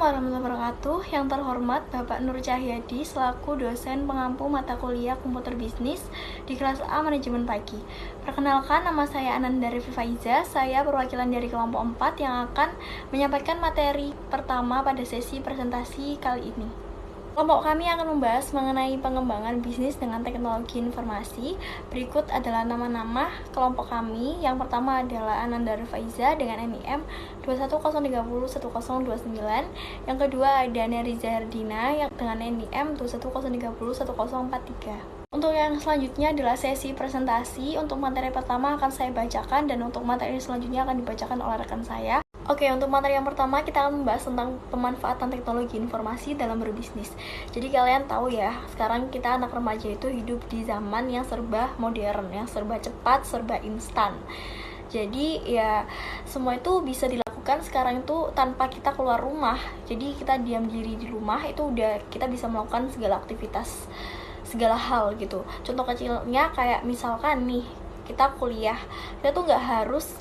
Warahmatullahi Wabarakatuh. Yang terhormat Bapak Nur Cahyadi selaku dosen pengampu mata kuliah komputer bisnis di kelas A manajemen pagi. Perkenalkan, nama saya Ananda Revi Faiza. Saya perwakilan dari kelompok 4 yang akan menyampaikan materi pertama pada sesi presentasi kali ini. Kelompok kami akan membahas mengenai pengembangan bisnis dengan teknologi informasi. Berikut adalah nama-nama kelompok kami. Yang pertama adalah Ananda Faiza dengan NIM 210301029. Yang kedua ada Neriza Herdina yang dengan NIM 210301043. Untuk yang selanjutnya adalah sesi presentasi. Untuk materi pertama akan saya bacakan dan untuk materi selanjutnya akan dibacakan oleh rekan saya. Oke, untuk materi yang pertama kita akan membahas tentang pemanfaatan teknologi informasi dalam berbisnis. Jadi kalian tahu ya, sekarang kita anak remaja itu hidup di zaman yang serba modern, yang serba cepat, serba instan. Jadi ya semua itu bisa dilakukan sekarang itu tanpa kita keluar rumah. Jadi kita diam diri di rumah itu udah kita bisa melakukan segala aktivitas, segala hal gitu. Contoh kecilnya kayak misalkan nih, kita kuliah, kita tuh nggak harus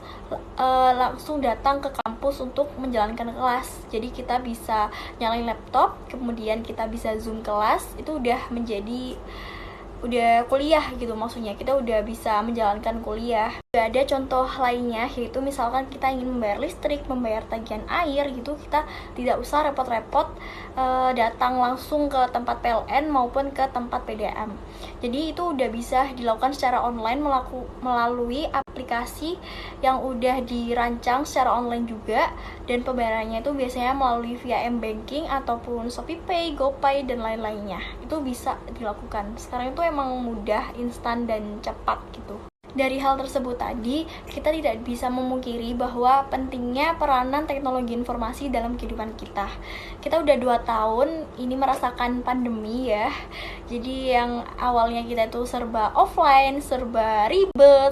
langsung datang ke kampus untuk menjalankan kelas. Jadi kita bisa nyalain laptop, kemudian kita bisa zoom kelas, itu udah kuliah gitu, maksudnya kita udah bisa menjalankan kuliah. Udah ada contoh lainnya, yaitu misalkan kita ingin membayar listrik, membayar tagihan air gitu, kita tidak usah repot-repot datang langsung ke tempat PLN maupun ke tempat PDAM. Jadi itu udah bisa dilakukan secara online melalui aplikasi yang udah dirancang secara online juga, dan pembayarannya itu biasanya melalui via M-Banking ataupun ShopeePay, GoPay, dan lain-lainnya. Itu bisa dilakukan. Sekarang itu emang mudah, instan, dan cepat gitu. Dari hal tersebut tadi, kita tidak bisa memungkiri bahwa pentingnya peranan teknologi informasi dalam kehidupan kita. Kita udah 2 tahun ini merasakan pandemi ya. Jadi yang awalnya kita itu serba offline, serba ribet,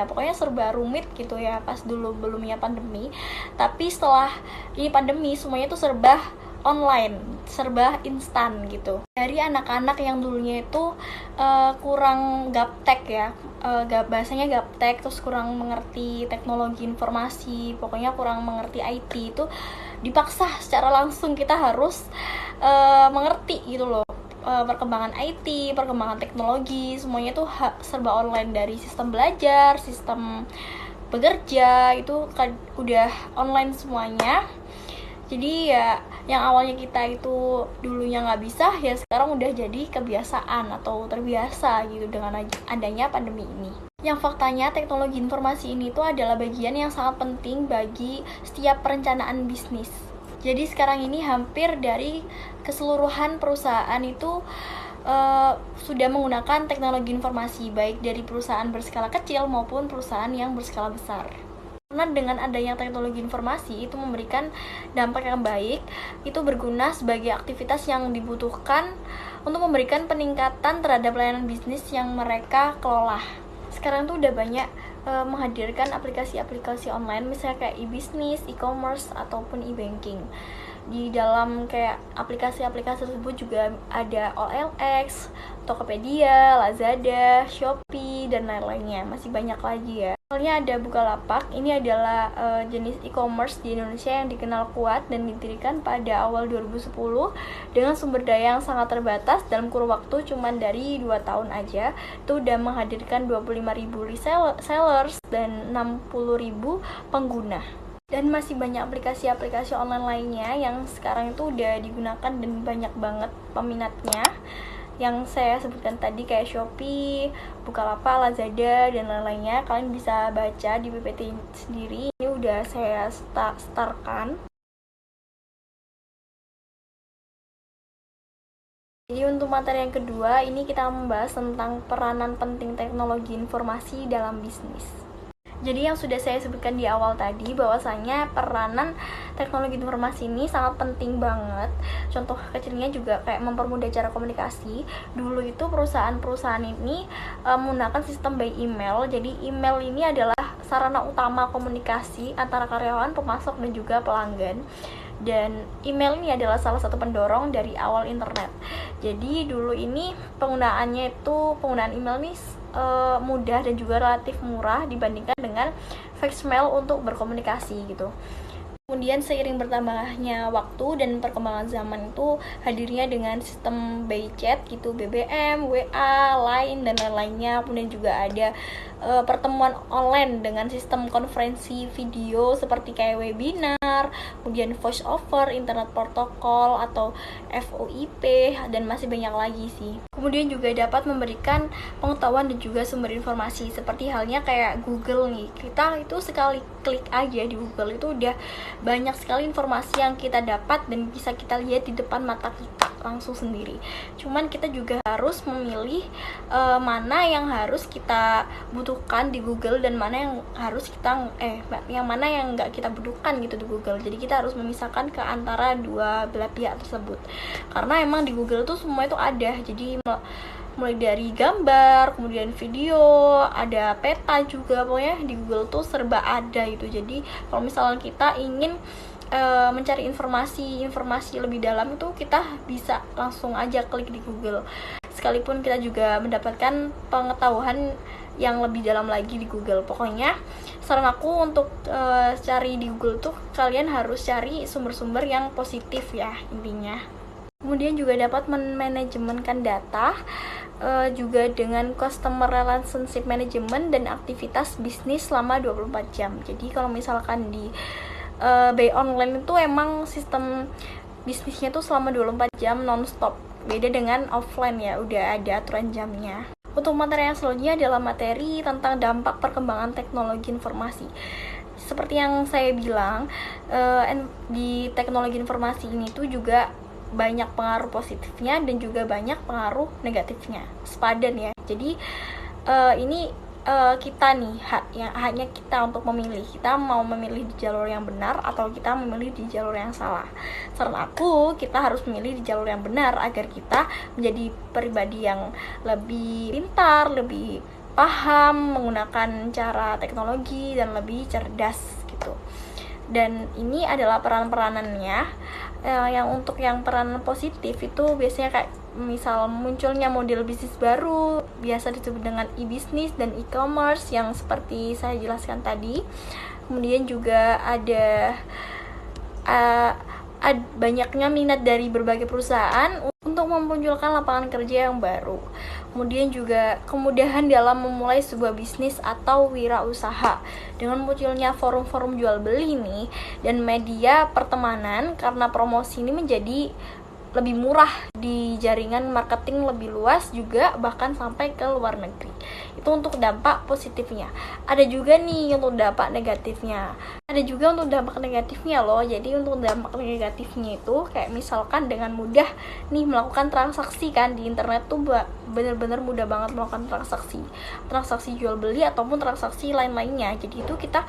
pokoknya serba rumit gitu ya pas dulu belumnya pandemi. Tapi setelah ini pandemi, semuanya itu serba online, serba instan gitu. Dari anak-anak yang dulunya itu kurang gaptek ya, bahasanya gaptek, terus kurang mengerti teknologi informasi, pokoknya kurang mengerti IT, itu dipaksa secara langsung kita harus mengerti gitu loh. Perkembangan IT, perkembangan teknologi, semuanya tuh serba online, dari sistem belajar, sistem bekerja, itu udah online semuanya. Jadi ya yang awalnya kita itu dulunya nggak bisa, ya sekarang udah jadi kebiasaan atau terbiasa gitu dengan adanya pandemi ini. Yang faktanya teknologi informasi ini tuh adalah bagian yang sangat penting bagi setiap perencanaan bisnis. Jadi sekarang ini hampir dari keseluruhan perusahaan itu sudah menggunakan teknologi informasi, baik dari perusahaan berskala kecil maupun perusahaan yang berskala besar. Karena dengan adanya teknologi informasi itu memberikan dampak yang baik, itu berguna sebagai aktivitas yang dibutuhkan untuk memberikan peningkatan terhadap layanan bisnis yang mereka kelola. Sekarang tuh udah banyak menghadirkan aplikasi-aplikasi online, misalnya kayak e-bisnis, e-commerce, ataupun e-banking. Di dalam kayak aplikasi-aplikasi tersebut juga ada OLX, Tokopedia, Lazada, Shopee, dan lain-lainnya. Masih banyak lagi ya. Misalnya ada Bukalapak, ini adalah jenis e-commerce di Indonesia yang dikenal kuat dan didirikan pada awal 2010 dengan sumber daya yang sangat terbatas. Dalam kurun waktu cuman dari 2 tahun aja, itu udah menghadirkan 25.000 resellers dan 60.000 pengguna. Dan masih banyak aplikasi-aplikasi online lainnya yang sekarang itu udah digunakan dan banyak banget peminatnya. Yang saya sebutkan tadi kayak Shopee, Bukalapak, Lazada, dan lain-lainnya. Kalian bisa baca di PPT sendiri. Ini udah saya startkan. Jadi untuk materi yang kedua, ini kita membahas tentang peranan penting teknologi informasi dalam bisnis. Jadi yang sudah saya sebutkan di awal tadi, bahwasanya peranan teknologi informasi ini sangat penting banget. Contoh kecilnya juga kayak mempermudah cara komunikasi. Dulu itu perusahaan-perusahaan ini menggunakan sistem by email. Jadi email ini adalah sarana utama komunikasi antara karyawan, pemasok, dan juga pelanggan. Dan email ini adalah salah satu pendorong dari awal internet. Jadi dulu ini penggunaan email ini mudah dan juga relatif murah dibandingkan dengan fax mail untuk berkomunikasi gitu. Kemudian seiring bertambahnya waktu dan perkembangan zaman itu hadirnya dengan sistem by chat gitu, BBM, WA, Line dan lain-lainnya. Kemudian juga ada pertemuan online dengan sistem konferensi video seperti kayak webinar, kemudian voice over, internet protokol atau VoIP dan masih banyak lagi sih. Kemudian juga dapat memberikan pengetahuan dan juga sumber informasi seperti halnya kayak Google nih. Kita itu sekali klik aja di Google itu udah banyak sekali informasi yang kita dapat dan bisa kita lihat di depan mata kita langsung sendiri. Cuman kita juga harus memilih mana yang harus kita butuhkan di Google dan mana yang harus kita yang mana yang nggak kita butuhkan gitu di Google. Jadi kita harus memisahkan ke antara dua belah pihak tersebut. Karena emang di Google tuh semua itu ada. Jadi mulai dari gambar, kemudian video, ada peta juga, pokoknya di Google tuh serba ada itu. Jadi kalau misalnya kita ingin mencari informasi lebih dalam itu kita bisa langsung aja klik di Google. Sekalipun kita juga mendapatkan pengetahuan yang lebih dalam lagi di Google. Pokoknya saran aku untuk cari di Google tuh kalian harus cari sumber-sumber yang positif ya intinya. Kemudian juga dapat memanajemenkan data juga dengan customer relationship management dan aktivitas bisnis selama 24 jam. Jadi kalau misalkan di by online itu emang sistem bisnisnya tuh selama 24 jam non-stop. Beda dengan offline ya, udah ada aturan jamnya. Untuk materi yang selanjutnya adalah materi tentang dampak perkembangan teknologi informasi. Seperti yang saya bilang, di teknologi informasi ini tuh juga banyak pengaruh positifnya dan juga banyak pengaruh negatifnya. Sepadan ya. Jadi ini kita nih haknya kita untuk memilih, kita mau memilih di jalur yang benar atau kita memilih di jalur yang salah. Saran aku, kita harus memilih di jalur yang benar agar kita menjadi pribadi yang lebih pintar, lebih paham menggunakan cara teknologi dan lebih cerdas gitu. Dan ini adalah peran-peranannya. Yang untuk yang peranan positif itu biasanya kayak misal munculnya model bisnis baru, biasa disebut dengan e-bisnis dan e-commerce yang seperti saya jelaskan tadi. Kemudian juga ada banyaknya minat dari berbagai perusahaan untuk memunculkan lapangan kerja yang baru. Kemudian juga kemudahan dalam memulai sebuah bisnis atau wirausaha dengan munculnya forum-forum jual beli nih dan media pertemanan, karena promosi ini menjadi lebih murah di jaringan marketing lebih luas juga, bahkan sampai ke luar negeri. Itu untuk dampak positifnya. Ada juga nih untuk dampak negatifnya. Loh. Jadi untuk dampak negatifnya itu kayak misalkan dengan mudah nih melakukan transaksi kan di internet tuh bener-bener mudah banget melakukan transaksi jual beli ataupun transaksi lain-lainnya. Jadi itu kita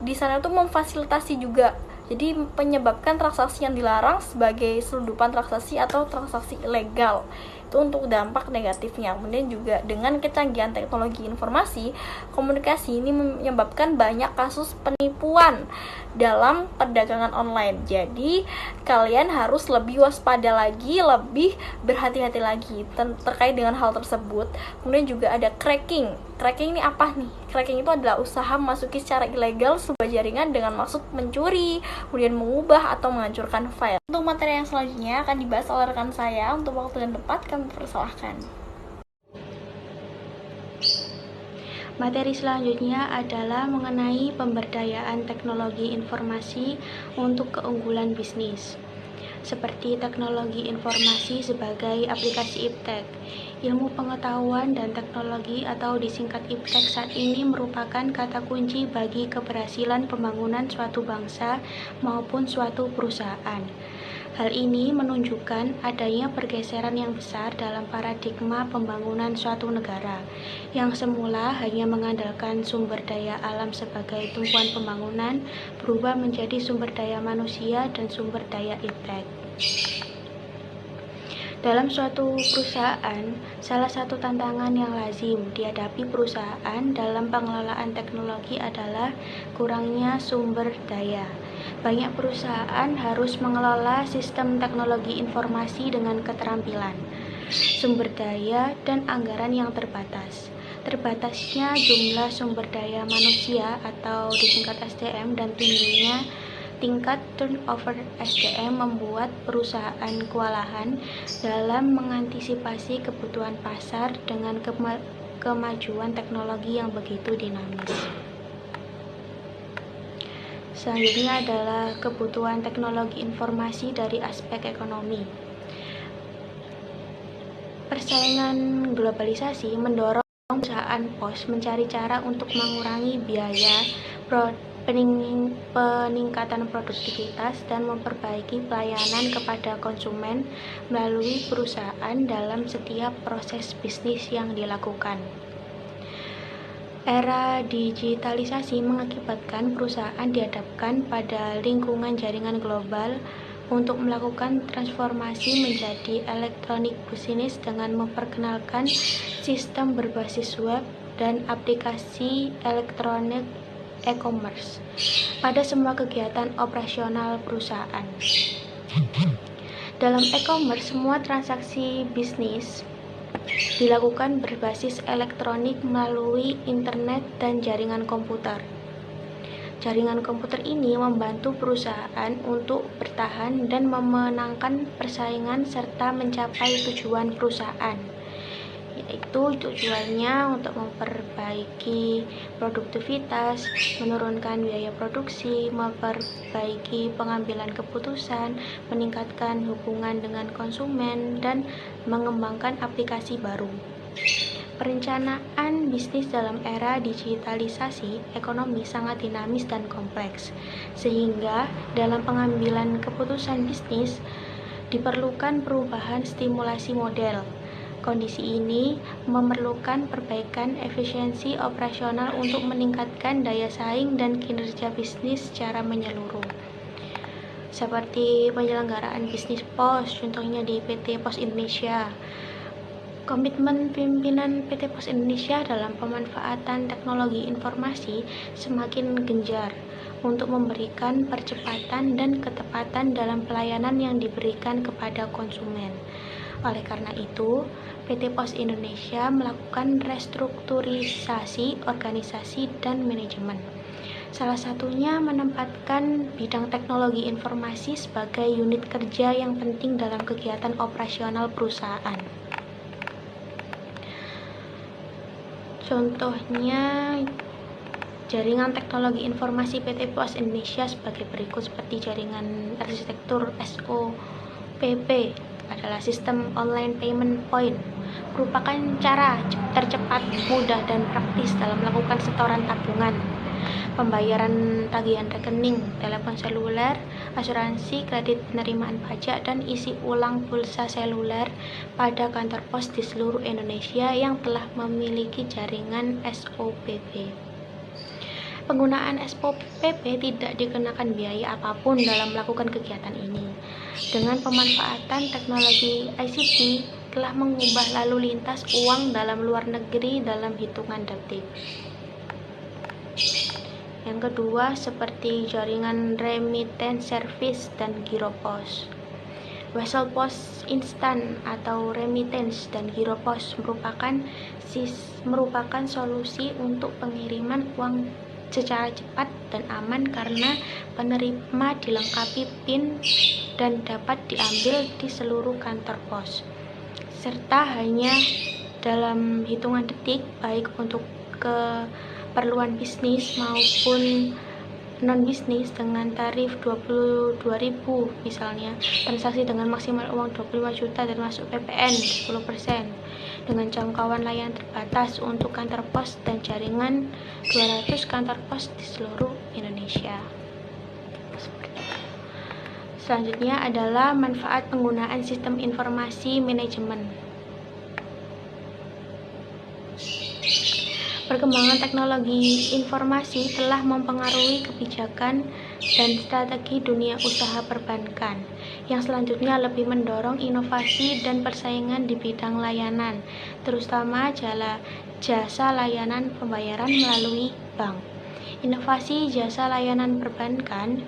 di sana tuh memfasilitasi juga. Jadi menyebabkan transaksi yang dilarang sebagai selundupan transaksi atau transaksi ilegal. Itu untuk dampak negatifnya. Kemudian juga dengan kecanggihan teknologi informasi komunikasi ini menyebabkan banyak kasus penipuan dalam perdagangan online. Jadi kalian harus lebih waspada lagi, lebih berhati-hati lagi terkait dengan hal tersebut. Kemudian juga ada cracking. Cracking ini apa nih? Cracking itu adalah usaha memasuki secara ilegal sebuah jaringan dengan maksud mencuri, kemudian mengubah atau menghancurkan file. Untuk materi yang selanjutnya akan dibahas oleh rekan saya. Untuk waktu dan tempat kami persilahkan. Materi selanjutnya adalah mengenai pemberdayaan teknologi informasi untuk keunggulan bisnis, seperti teknologi informasi sebagai aplikasi iptek. Ilmu pengetahuan dan teknologi atau disingkat iptek saat ini merupakan kata kunci bagi keberhasilan pembangunan suatu bangsa maupun suatu perusahaan. Hal ini menunjukkan adanya pergeseran yang besar dalam paradigma pembangunan suatu negara, yang semula hanya mengandalkan sumber daya alam sebagai tumpuan pembangunan, berubah menjadi sumber daya manusia dan sumber daya iptek. Dalam suatu perusahaan, salah satu tantangan yang lazim dihadapi perusahaan dalam pengelolaan teknologi adalah kurangnya sumber daya. Banyak perusahaan harus mengelola sistem teknologi informasi dengan keterampilan, sumber daya, dan anggaran yang terbatas. Terbatasnya jumlah sumber daya manusia atau disingkat SDM dan tingginya Tingkat turnover SDM membuat perusahaan kewalahan dalam mengantisipasi kebutuhan pasar dengan kemajuan teknologi yang begitu dinamis. Selanjutnya adalah kebutuhan teknologi informasi dari aspek ekonomi. Persaingan globalisasi mendorong perusahaan pos mencari cara untuk mengurangi biaya, peningkatan produktivitas, dan memperbaiki pelayanan kepada konsumen melalui perusahaan dalam setiap proses bisnis yang dilakukan. Era digitalisasi mengakibatkan perusahaan dihadapkan pada lingkungan jaringan global untuk melakukan transformasi menjadi electronic business dengan memperkenalkan sistem berbasis web dan aplikasi elektronik e-commerce pada semua kegiatan operasional perusahaan. Dalam e-commerce, semua transaksi bisnis dilakukan berbasis elektronik melalui internet dan jaringan komputer. Jaringan komputer ini membantu perusahaan untuk bertahan dan memenangkan persaingan serta mencapai tujuan perusahaan, yaitu tujuannya untuk memperbaiki produktivitas, menurunkan biaya produksi, memperbaiki pengambilan keputusan, meningkatkan hubungan dengan konsumen, dan mengembangkan aplikasi baru. Perencanaan bisnis dalam era digitalisasi ekonomi sangat dinamis dan kompleks, sehingga dalam pengambilan keputusan bisnis diperlukan perubahan stimulasi model. Kondisi ini memerlukan perbaikan efisiensi operasional untuk meningkatkan daya saing dan kinerja bisnis secara menyeluruh. Seperti penyelenggaraan bisnis pos, contohnya di PT Pos Indonesia. Komitmen pimpinan PT Pos Indonesia dalam pemanfaatan teknologi informasi semakin gencar untuk memberikan percepatan dan ketepatan dalam pelayanan yang diberikan kepada konsumen. Oleh karena itu, PT Pos Indonesia melakukan restrukturisasi organisasi dan manajemen. Salah satunya menempatkan bidang teknologi informasi sebagai unit kerja yang penting dalam kegiatan operasional perusahaan. Contohnya jaringan teknologi informasi PT Pos Indonesia sebagai berikut, seperti jaringan arsitektur SOPP adalah sistem online payment point, merupakan cara tercepat, mudah, dan praktis dalam melakukan setoran tabungan, pembayaran tagihan rekening, telepon seluler, asuransi, kredit penerimaan pajak, dan isi ulang pulsa seluler pada kantor pos di seluruh Indonesia yang telah memiliki jaringan SOPP. Penggunaan SOPP tidak dikenakan biaya apapun dalam melakukan kegiatan ini. Dengan pemanfaatan teknologi ICT telah mengubah lalu lintas uang dalam luar negeri dalam hitungan detik. Yang kedua, seperti jaringan remittance service dan Giropos. Wesel Pos Instan atau remittance dan Giropos merupakan solusi untuk pengiriman uang secara cepat dan aman karena penerima dilengkapi PIN dan dapat diambil di seluruh kantor pos, serta hanya dalam hitungan detik, baik untuk keperluan bisnis maupun non-bisnis dengan tarif 22.000 misalnya, transaksi dengan maksimal uang 25 juta dan masuk PPN 10%, dengan jangkauan layanan terbatas untuk kantor pos dan jaringan 200 kantor pos di seluruh Indonesia. Selanjutnya adalah manfaat penggunaan sistem informasi manajemen. Perkembangan teknologi informasi telah mempengaruhi kebijakan dan strategi dunia usaha perbankan, yang selanjutnya lebih mendorong inovasi dan persaingan di bidang layanan, terutama jasa layanan pembayaran melalui bank. Inovasi jasa layanan perbankan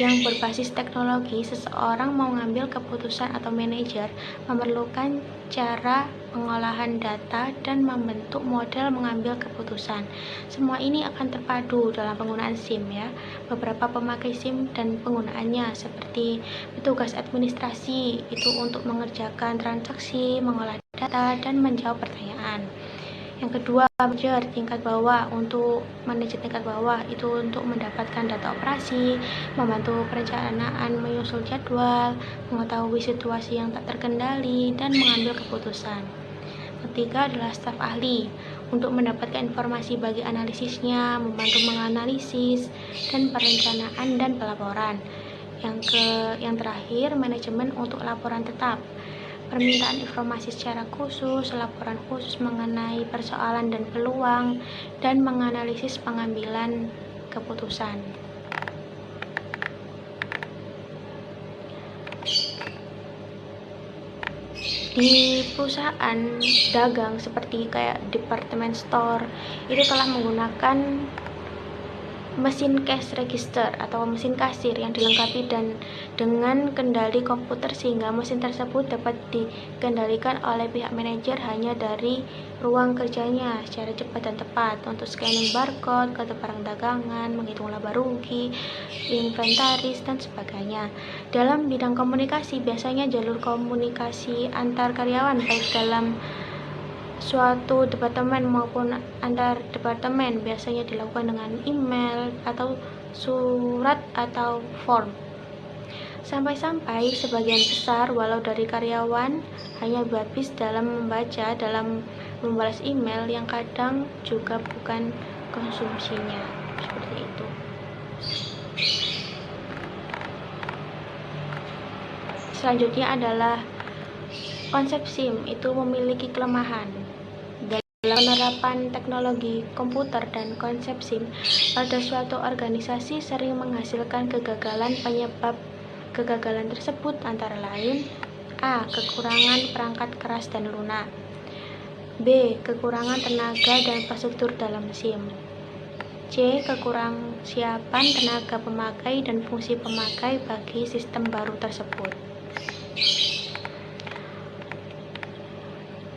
yang berbasis teknologi, seseorang mau mengambil keputusan atau manajer memerlukan cara pengolahan data dan membentuk model mengambil keputusan. Semua ini akan terpadu dalam penggunaan SIM ya. Beberapa pemakai SIM dan penggunaannya seperti petugas administrasi itu untuk mengerjakan transaksi, mengolah data, dan menjawab pertanyaan. Yang kedua, manajer tingkat bawah. Untuk manajer tingkat bawah itu untuk mendapatkan data operasi, membantu perencanaan, menyusul jadwal, mengetahui situasi yang tak terkendali, dan mengambil keputusan. Ketiga adalah staf ahli untuk mendapatkan informasi bagi analisisnya, membantu menganalisis dan perencanaan dan pelaporan. Yang terakhir, manajemen untuk laporan tetap. Permintaan informasi secara khusus, laporan khusus mengenai persoalan dan peluang, dan menganalisis pengambilan keputusan. Di perusahaan dagang seperti kayak department store itu telah menggunakan mesin cash register atau mesin kasir yang dilengkapi dan dengan kendali komputer sehingga mesin tersebut dapat dikendalikan oleh pihak manajer hanya dari ruang kerjanya secara cepat dan tepat untuk scanning barcode, kode barang dagangan, menghitung laba rugi, inventaris, dan sebagainya. Dalam bidang komunikasi, biasanya jalur komunikasi antar karyawan baik dalam suatu departemen maupun antar departemen biasanya dilakukan dengan email atau surat atau form. Sampai-sampai sebagian besar walau dari karyawan hanya habis dalam membalas email yang kadang juga bukan konsumsinya. Seperti itu. Selanjutnya adalah konsep SIM itu memiliki kelemahan. Dalam penerapan teknologi komputer dan konsep SIM pada suatu organisasi sering menghasilkan kegagalan. Penyebab kegagalan tersebut antara lain: A. Kekurangan perangkat keras dan lunak, B. Kekurangan tenaga dan infrastruktur dalam SIM, C. Kekurangan siapan tenaga pemakai dan fungsi pemakai bagi sistem baru tersebut.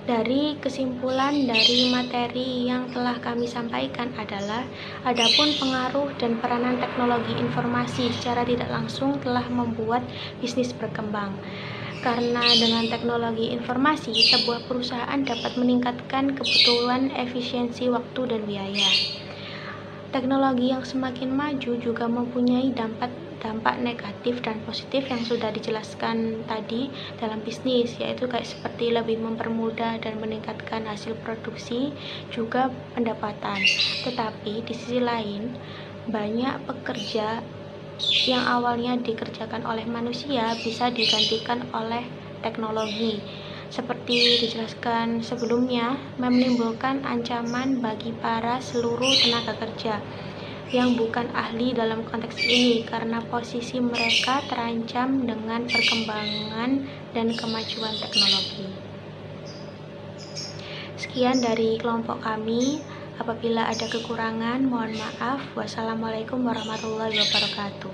Dari kesimpulan dari materi yang telah kami sampaikan adalah adapun pengaruh dan peranan teknologi informasi secara tidak langsung telah membuat bisnis berkembang. Karena dengan teknologi informasi, sebuah perusahaan dapat meningkatkan kebutuhan efisiensi waktu dan biaya. Teknologi yang semakin maju juga mempunyai dampak negatif dan positif yang sudah dijelaskan tadi dalam bisnis, yaitu kayak seperti lebih mempermudah dan meningkatkan hasil produksi, juga pendapatan. Tetapi di sisi lain, banyak pekerja yang awalnya dikerjakan oleh manusia bisa digantikan oleh teknologi. Seperti dijelaskan sebelumnya, menimbulkan ancaman bagi para seluruh tenaga kerja yang bukan ahli dalam konteks ini karena posisi mereka terancam dengan perkembangan dan kemajuan teknologi. Sekian dari kelompok kami. Apabila ada kekurangan, mohon maaf. Wassalamualaikum warahmatullahi wabarakatuh.